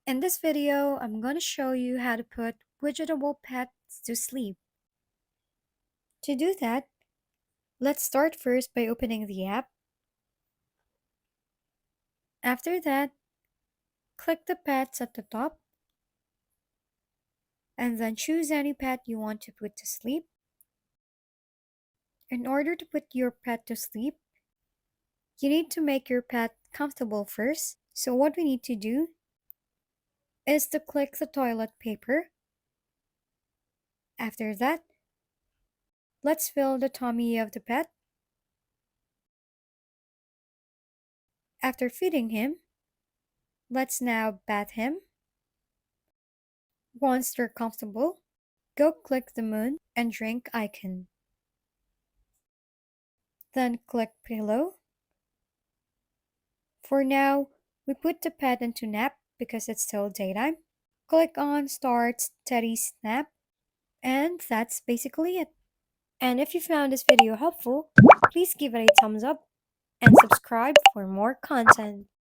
In this video, I'm going to show you how to put widgetable pets to sleep. To do that, let's start first by opening the app. After that, click the pets at the top and then choose any pet you want to put to sleep. In order to put your pet to sleep, you need to make your pet comfortable first. So what we need to do is to click the toilet paper. After that, let's fill the tummy of the pet. After feeding him, let's now bath him. Once they're comfortable, go click the moon and drink icon. Then click pillow. For now, we put the pet into nap because it's still daytime. Click on start steady snap, and that's basically it. And if you found this video helpful, please give it a thumbs up and subscribe for more content.